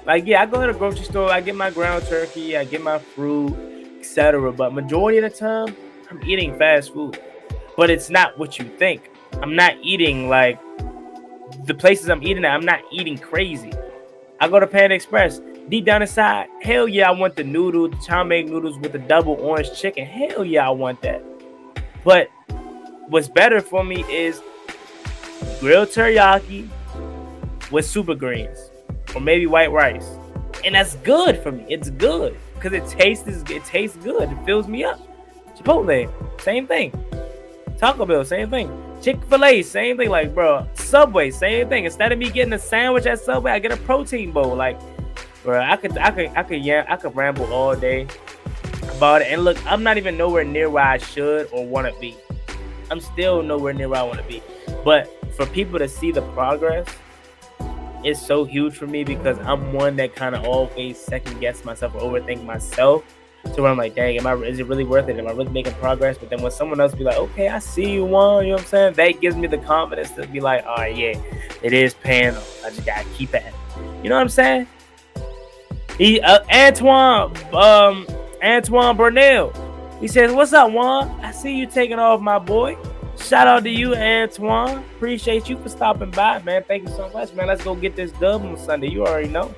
Like, yeah, I go to the grocery store, I get my ground turkey, I get my fruit, etc. But majority of the time, I'm eating fast food. But it's not what you think. I'm not eating like the places I'm eating at. I'm not eating crazy. I go to Panda Express. Deep down inside, hell yeah, I want the noodle, the chow mein noodles with the double orange chicken. Hell yeah, I want that. But what's better for me is grilled teriyaki with super greens or maybe white rice, and that's good for me. It's good because it tastes good. It fills me up. Chipotle, same thing. Taco Bell, same thing. Chick-fil-A, same thing. Like, bro, Subway, same thing. Instead of me getting a sandwich at Subway, I get a protein bowl. Like, bro, I could ramble all day about it. And look, I'm not even nowhere near where I should or want to be. I'm still nowhere near where I want to be. But for people to see the progress, it's so huge for me because I'm one that kind of always second guess myself or overthink myself. So where I'm like, dang, is it really worth it? Am I really making progress? But then when someone else be like, okay, I see you, Juan, you know what I'm saying? That gives me the confidence to be like, all right, yeah, it is paying off. I just gotta keep at it. You know what I'm saying? Antoine Burnell. He says, what's up, Juan? I see you taking off, my boy. Shout out to you, Antoine. Appreciate you for stopping by, man. Thank you so much, man. Let's go get this dub on Sunday. You already know.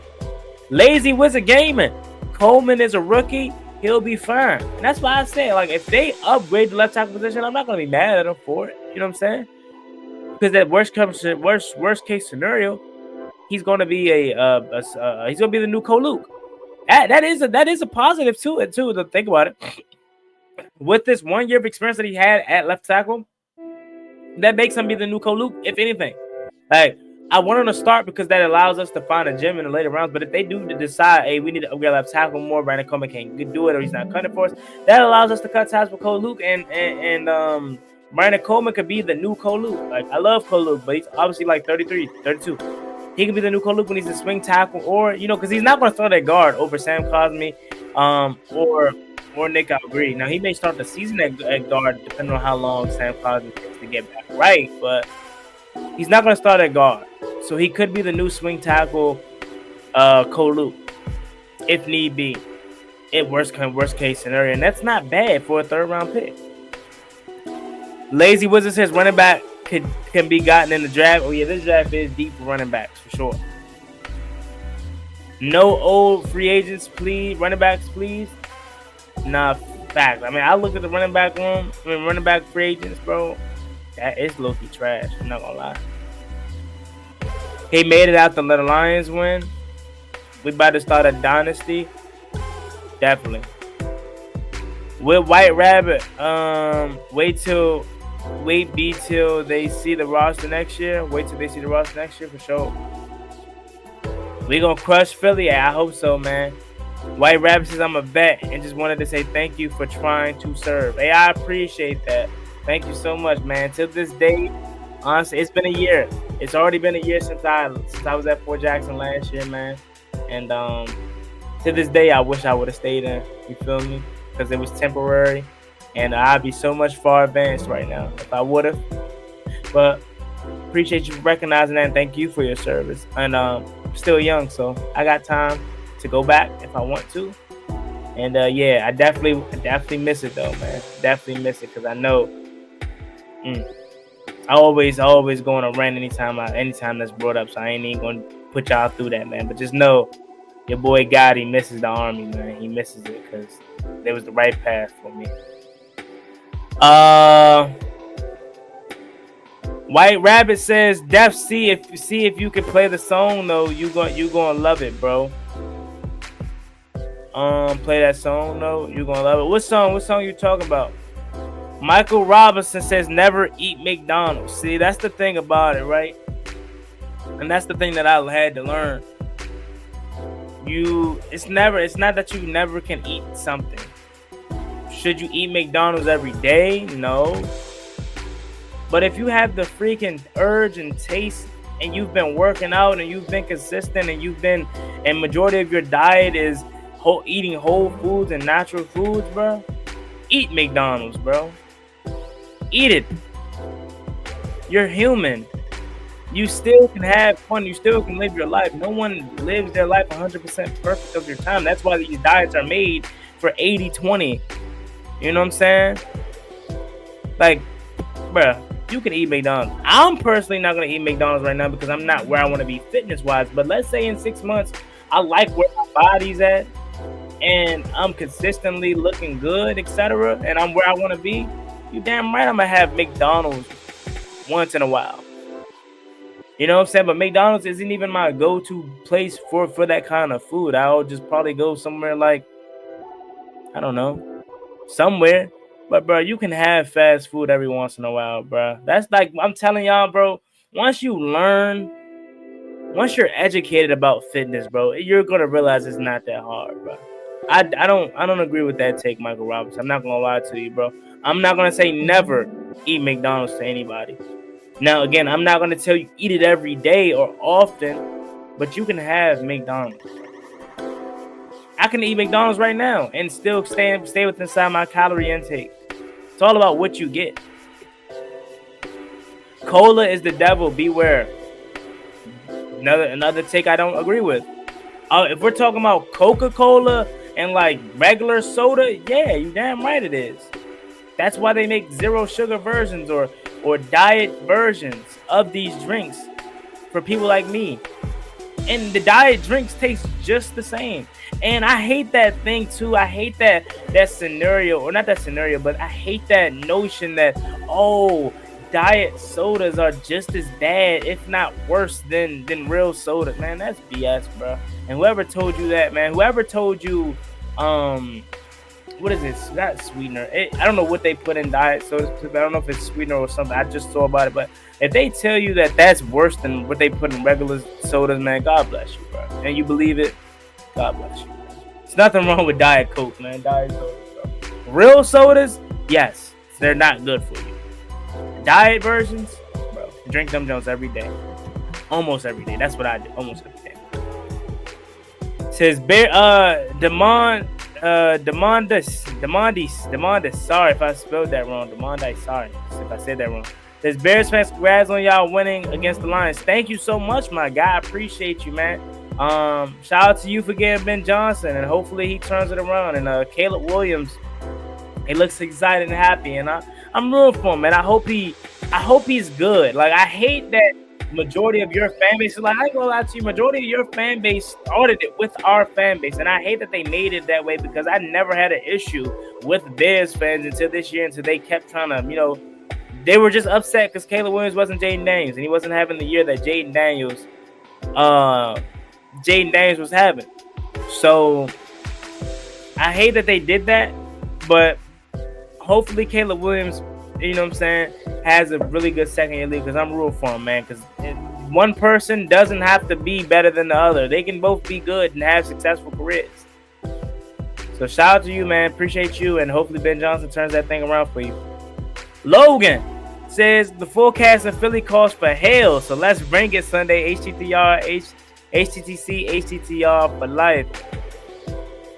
Lazy Wizard Gaming. Coleman is a rookie. He'll be fine. And that's why I say, like, if they upgrade the left tackle position, I'm not going to be mad at them for it. You know what I'm saying? Because that worst case scenario, he's going to be he's going to be the new Koluk. That is a positive to it too. To think about it, with this 1 year of experience that he had at left tackle, that makes him be the new Koluk. If anything, like, I want him to start because that allows us to find a gym in the later rounds. But if they do decide, hey, we need to upgrade left tackle more, Brandon Coleman can't do it or he's not cutting for us, that allows us to cut ties with Cole Luke and Brandon Coleman could be the new Cole Luke. Like, I love Cole Luke, but he's obviously like 33, 32. He can be the new Cole Luke when he's a swing tackle, or, you know, because he's not going to start at guard over Sam Cosme or Nick Algree. Now, he may start the season at guard depending on how long Sam Cosme takes to get back right, but he's not going to start at guard. So he could be the new swing tackle, Cole Luke, if need be, in worst case scenario. And that's not bad for a third round pick. Lazy Wizard says running back can be gotten in the draft. Oh yeah, this draft is deep for running backs for sure. No old free agents, please. Running backs, please. Nah, fact. I mean, I look at the running back room. I mean, running back free agents, bro. That is low-key trash. I'm not gonna lie. He made it out to let the Lions win. We about to start a dynasty. Definitely. With White Rabbit, wait till they see the roster next year. Wait till they see the roster next year for sure. We gonna crush Philly. Yeah, I hope so, man. White Rabbit says I'm a vet and just wanted to say thank you for trying to serve. Hey, I appreciate that. Thank you so much, man. Till this day, honestly, it's been a year. It's already been a year since I was at Fort Jackson last year, man. And to this day, I wish I would have stayed in. You feel me? Because it was temporary, and I'd be so much far advanced right now if I would have. But appreciate you recognizing that, and thank you for your service. And I'm still young, so I got time to go back if I want to. And yeah, I definitely miss it though, man. Definitely miss it because I know. I always go on a rant anytime that's brought up. So I ain't even gonna put y'all through that, man. But just know, your boy Gotti misses the Army, man. He misses it because it was the right path for me. White Rabbit says, "Def, see if you can play the song though. You gonna love it, bro. Play that song though. You gonna love it. What song you talking about?" Michael Robinson says, "Never eat McDonald's." See, that's the thing about it, right? And that's the thing that I had to learn. It's not that you never can eat something. Should you eat McDonald's every day? No. But if you have the freaking urge and taste, and you've been working out, and you've been consistent, and majority of your diet is eating whole foods and natural foods, bro, eat McDonald's, bro. Eat it. You're human. You still can have fun. You still can live your life. No one lives their life 100% perfect of their time. That's why these diets are made for 80-20. You know what I'm saying? Like, bruh, you can eat McDonald's. I'm personally not going to eat McDonald's right now because I'm not where I want to be fitness-wise. But let's say in 6 months, I like where my body's at, and I'm consistently looking good, etc., and I'm where I want to be, you damn right I'm going to have McDonald's once in a while. You know what I'm saying? But McDonald's isn't even my go-to place for that kind of food. I'll just probably go somewhere like, I don't know, somewhere. But, bro, you can have fast food every once in a while, bro. That's like, I'm telling y'all, bro, once you're educated about fitness, bro, you're going to realize it's not that hard, bro. I don't agree with that take, Michael Robinson. I'm not going to lie to you, bro. I'm not going to say never eat McDonald's to anybody. Now, again, I'm not going to tell you eat it every day or often, but you can have McDonald's. I can eat McDonald's right now and still stay within inside my calorie intake. It's all about what you get. Cola is the devil. Beware. Another take I don't agree with. If we're talking about Coca-Cola and like regular soda, yeah, you damn right it is. That's why they make zero sugar versions or diet versions of these drinks for people like me. And the diet drinks taste just the same. And I hate that thing too. I hate that scenario, or not that scenario, but I hate that notion that, oh, diet sodas are just as bad, if not worse than real soda. Man, that's BS, bro. And whoever told you that, man, whoever told you, what is it? Not sweetener. I don't know what they put in diet sodas. I don't know if it's sweetener or something. I just saw about it. But if they tell you that that's worse than what they put in regular sodas, man, God bless you, bro. And you believe it, God bless you. There's nothing wrong with Diet Coke, man. Diet sodas, bro. Real sodas, yes, they're not good for you. Diet versions, bro, drink them Jones every day. Almost every day. That's what I do. Almost every day. Says Demondis. Sorry if I spelled that wrong. Demondis. Sorry if I said that wrong. Says Bears fans, congrats on y'all winning against the Lions. Thank you so much, my guy. I appreciate you, man. Shout out to you for getting Ben Johnson, and hopefully he turns it around. And Caleb Williams, he looks excited and happy, and I'm rooting for him, man. I hope he's good. Like, I hate that majority of your fan base, like, I ain't gonna lie to you, majority of your fan base started it with our fan base. And I hate that they made it that way, because I never had an issue with Bears fans until this year, until they kept trying to, they were just upset because Caleb Williams wasn't Jayden Daniels, and he wasn't having the year that Jayden Daniels was having. So I hate that they did that, but hopefully Caleb Williams, has a really good second year league, because I'm rooting for him, man. Because one person doesn't have to be better than the other. They can both be good and have successful careers. So shout out to you, man. Appreciate you, and hopefully Ben Johnson turns that thing around for you. Logan says the forecast in Philly calls for hail, so let's bring it Sunday. HTTC, HTTR for life.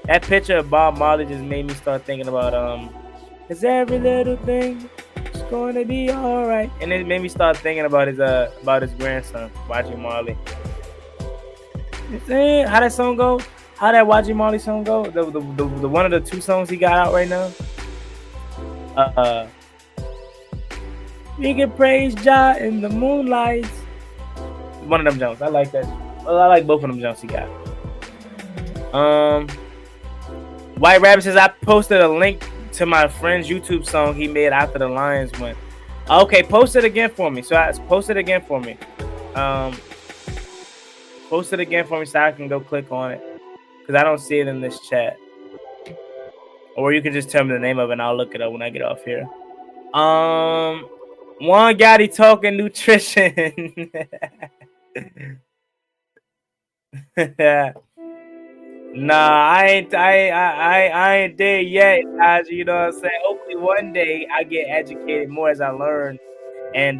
That picture of Bob Marley just made me start thinking about is every little thing it's going to be all right, and it made me start thinking about his grandson, watching Marley. How that song go? How that Watching Marley song go? The one of the two songs he got out right now. We can praise Jah in the moonlight. One of them jumps. I like that. Well, I like both of them jumps he got. White Rabbit says, I posted a link to my friend's YouTube song he made after the Lions win. Okay, post it again for me. Post it again for me. Post it again for me so I can go click on it, because I don't see it in this chat. Or you can just tell me the name of it and I'll look it up when I get off here. One Gotti talking nutrition. Nah, I ain't there yet, guys. You know what I'm saying? Hopefully one day I get educated more as I learn. And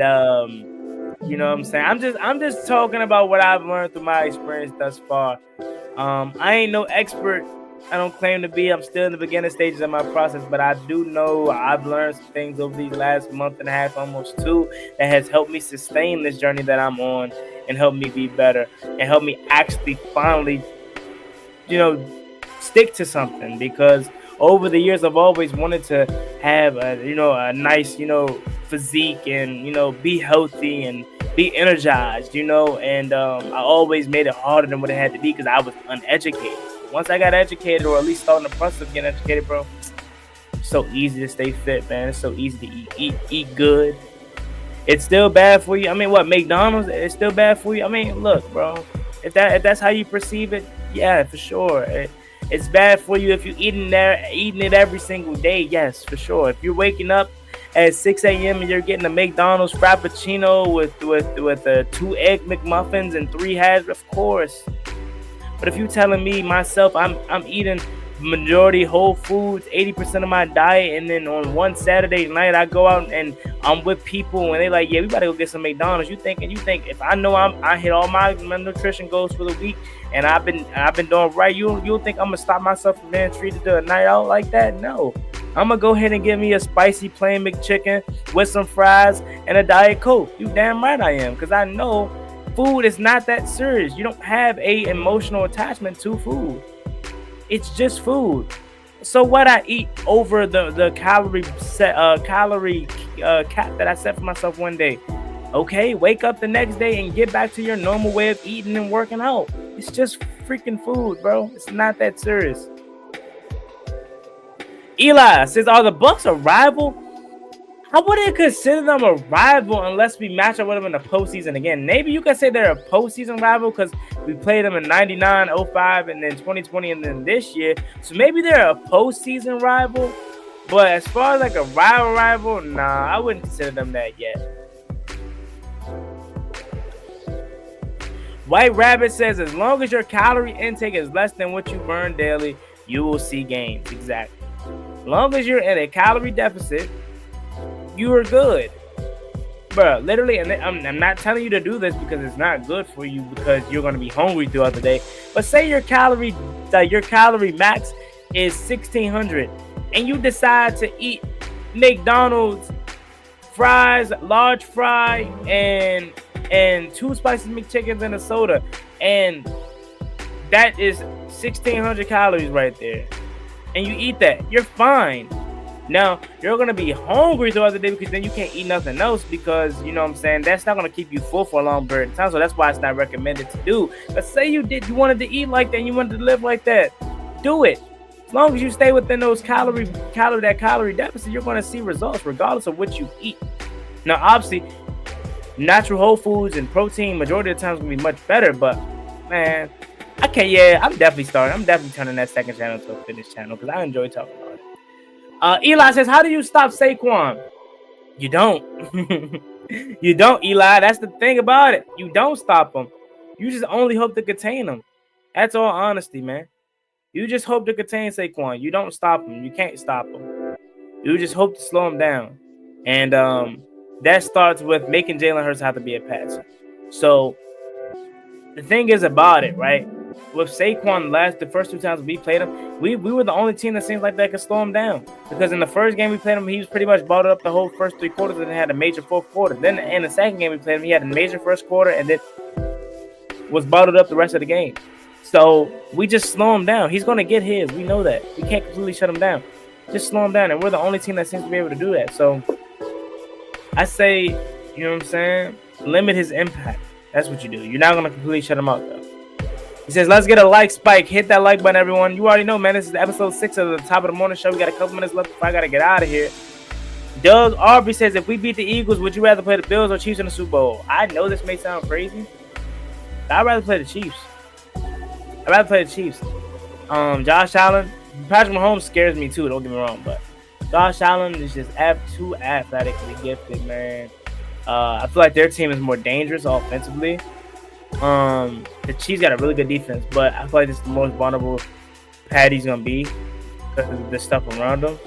you know what I'm saying? I'm just talking about what I've learned through my experience thus far. I ain't no expert. I don't claim to be. I'm still in the beginning stages of my process, but I do know I've learned some things over these last month and a half, almost 2, that has helped me sustain this journey that I'm on, and help me be better, and help me actually finally, stick to something. Because over the years, I've always wanted to have a nice, physique, and, be healthy and be energized, and I always made it harder than what it had to be because I was uneducated. Once I got educated, or at least starting the process of getting educated, bro, it's so easy to stay fit, man. It's so easy to eat good. It's still bad for you. I mean, what, McDonald's? It's still bad for you. I mean, look, bro, if that's how you perceive it, yeah, for sure. It's bad for you if you're eating it every single day. Yes, for sure. If you're waking up at 6 a.m. and you're getting a McDonald's Frappuccino with 2 egg McMuffins and 3 hash, of course. But if you're telling me myself, I'm eating majority whole foods, 80% of my diet, and then on one Saturday night I go out and I'm with people and they like, yeah, we gotta go get some McDonald's. You think if I know I hit all my nutrition goals for the week and I've been doing right, you'll think I'm gonna stop myself from being treated to a night out like that? No. I'm gonna go ahead and get me a spicy plain McChicken with some fries and a Diet Coke. You damn right I am, because I know food is not that serious. You don't have a emotional attachment to food. It's just food. So what I eat over the calorie cap that I set for myself one day. Okay, wake up the next day and get back to your normal way of eating and working out. It's just freaking food, bro. It's not that serious. Eli says, are the Bucks a rival? I wouldn't consider them a rival unless we match up with them in the postseason again. Maybe you could say they're a postseason rival because we played them in 99, 05, and then 2020, and then this year. So maybe they're a postseason rival. But as far as like a rival, nah, I wouldn't consider them that yet. White Rabbit says, as long as your calorie intake is less than what you burn daily, you will see gains. Exactly. As long as you're in a calorie deficit, you are good, bro. Literally, and I'm not telling you to do this because it's not good for you, because you're going to be hungry throughout the day. But say your calorie max is 1,600, and you decide to eat McDonald's fries, large fry, and 2 spicy McChickens and a soda, and that is 1,600 calories right there. And you eat that, you're fine. Now, you're going to be hungry throughout the day because then you can't eat nothing else because, you know what I'm saying, that's not going to keep you full for a long period of time. So that's why it's not recommended to do. But say you wanted to eat like that and you wanted to live like that, do it. As long as you stay within those calorie deficit, you're going to see results regardless of what you eat. Now, obviously, natural whole foods and protein majority of the time is going to be much better, but, man, I'm definitely turning that second channel to a fitness channel because I enjoy talking about it. Eli says, how do you stop Saquon? You don't. You don't, Eli. That's the thing about it. You don't stop him. You just only hope to contain him. That's all honesty, man. You just hope to contain Saquon. You don't stop him. You can't stop him. You just hope to slow him down. And that starts with making Jalen Hurts have to be a passer. So the thing is about it, right? With Saquon, the first 2 times we played him, we were the only team that seems like that could slow him down. Because in the first game we played him, he was pretty much bottled up the whole first 3 quarters and then had a major fourth quarter. Then in the second game we played him, he had a major first quarter and then was bottled up the rest of the game. So we just slow him down. He's going to get his. We know that. We can't completely shut him down. Just slow him down. And we're the only team that seems to be able to do that. So I say, you know what I'm saying? Limit his impact. That's what you do. You're not going to completely shut him out, though. He says, let's get a like spike. Hit that like button, everyone. You already know, man. This is episode 6 of the Top of the Morning Show. We got a couple minutes left before I got to get out of here. Doug Aubrey says, if we beat the Eagles, would you rather play the Bills or Chiefs in the Super Bowl? I know this may sound crazy. I'd rather play the Chiefs. Josh Allen. Patrick Mahomes scares me, too. Don't get me wrong. But Josh Allen is just too athletically gifted, man. I feel like their team is more dangerous offensively. The Chiefs got a really good defense, but I feel like this is the most vulnerable Patty's gonna be because of the stuff around them.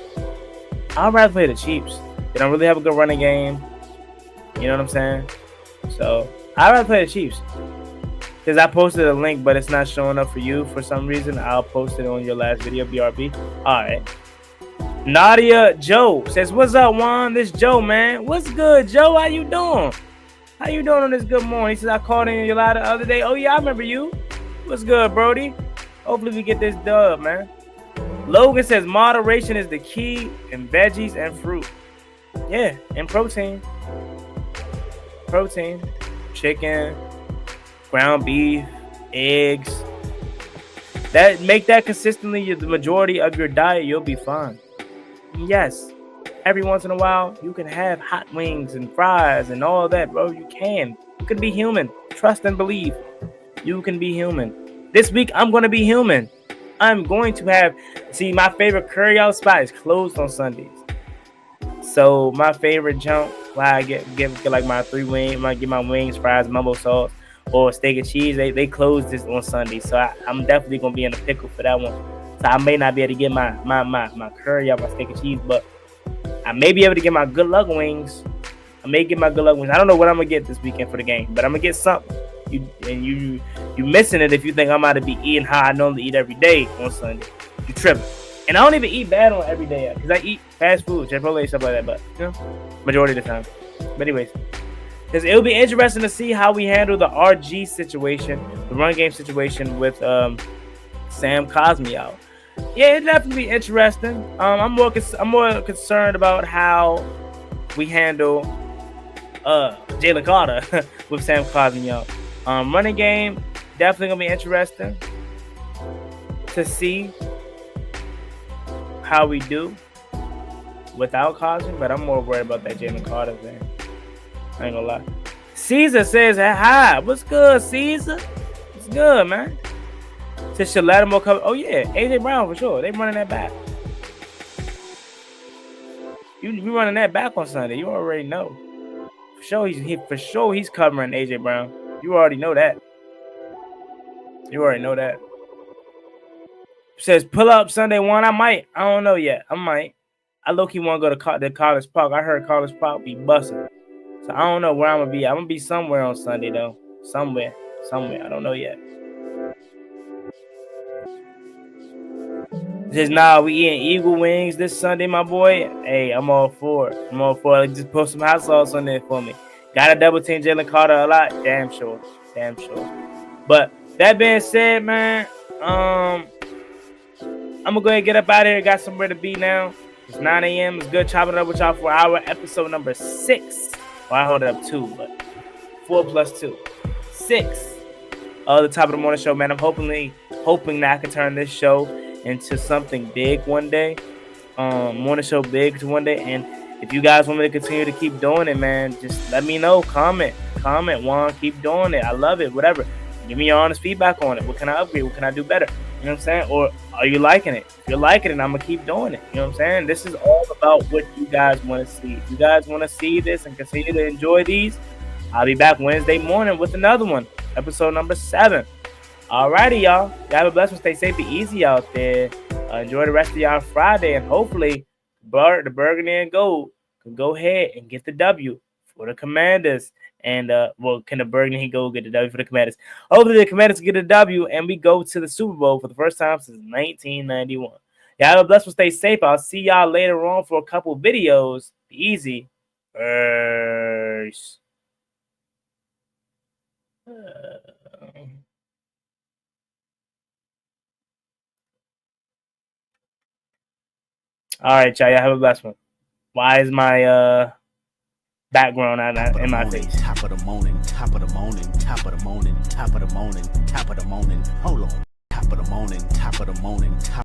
I'd rather play the Chiefs. They don't really have a good running game. You know what I'm saying? So I'd rather play the Chiefs. Because I posted a link, but it's not showing up for you for some reason. I'll post it on your last video, BRB. All right. Nadia Joe says, what's up, Juan? This Joe, man. What's good, Joe? How you doing? How you doing on this good morning? He says, I called in your ladder the other day. Oh, yeah, I remember you. What's good, Brody? Hopefully we get this dub, man. Logan says, moderation is the key in veggies and fruit. Yeah, and protein. Protein. Chicken. Ground beef. Eggs. Make that consistently the majority of your diet. You'll be fine. Yes. Every once in a while, you can have hot wings and fries and all that, bro. You can. You can be human. Trust and believe. You can be human. This week, I'm going to be human. I'm going to have... See, my favorite curry out spot is closed on Sundays. So, my favorite junk, why I get like my 3 wings, I get my wings, fries, mumbo sauce, or steak and cheese, they close this on Sunday. So, I'm definitely going to be in a pickle for that one. So, I may not be able to get my curry out, my steak and cheese, but I may be able to get my good luck wings. I don't know what I'm gonna get this weekend for the game, but I'm gonna get something. You missing it if you think I'm about to be eating how I normally eat every day on Sunday. You tripping. And I don't even eat bad on every day because I eat fast food, Chipotle, stuff like that. But you know, majority of the time. But anyways, because it'll be interesting to see how we handle the RG situation, the run game situation with Sam Cosmi out. Yeah, it's definitely interesting. I'm more concerned about how we handle Jalen Carter with Sam Cosmi out. Running game definitely gonna be interesting to see how we do without Cosmi, but I'm more worried about that Jalen Carter thing. I ain't gonna lie. Caesar says, hi, what's good, Caesar? What's good, man? Should Lattimore cover? Oh yeah, AJ Brown for sure. They running that back. You running that back on Sunday. You already know. For sure he's covering AJ Brown. You already know that. Says pull up Sunday 1. I might. I don't know yet. I might. I low-key want to go to College Park. I heard College Park be busting. So I don't know where I'm gonna be. I'm gonna be somewhere on Sunday though. Somewhere. I don't know yet. Says, nah, we eating Eagle wings this Sunday, my boy. Hey, I'm all for it. Like, just put some hot sauce on there for me. Gotta double team Jalen Carter a lot. Damn sure. But that being said, man, I'm gonna go ahead and get up out of here. Got somewhere to be now. It's 9 a.m. It's good chopping it up with y'all for our episode number 6. Well, I hold it up 2, but 4 plus 2. 6 of the Top of the Morning Show, man. I'm hoping that I can turn this show into something big one day. Morning show big to one day. And if you guys want me to continue to keep doing it, man, just let me know. Comment, Juan, keep doing it. I love it, whatever. Give me your honest feedback on it. What can I upgrade? What can I do better? You know what I'm saying? Or are you liking it? If you're liking it, I'm going to keep doing it. You know what I'm saying? This is all about what you guys want to see. If you guys want to see this and continue to enjoy these, I'll be back Wednesday morning with another one. Episode number 7. Alrighty, y'all. Y'all have a blessed one. Stay safe and easy out there. Enjoy the rest of y'all Friday. And hopefully, the Burgundy and Gold can go ahead and get the W for the Commanders. And, can the Burgundy and Gold get the W for the Commanders? Hopefully, the Commanders get a W and we go to the Super Bowl for the first time since 1991. Y'all have a blessed one. Stay safe. I'll see y'all later on for a couple videos. Be easy. Peace. All right, y'all have a blessed one. Why is my background in my face? Top of the morning, top of the morning, top of the morning, top of the morning, top of the morning. Hold on. Top of the morning, top of the morning, top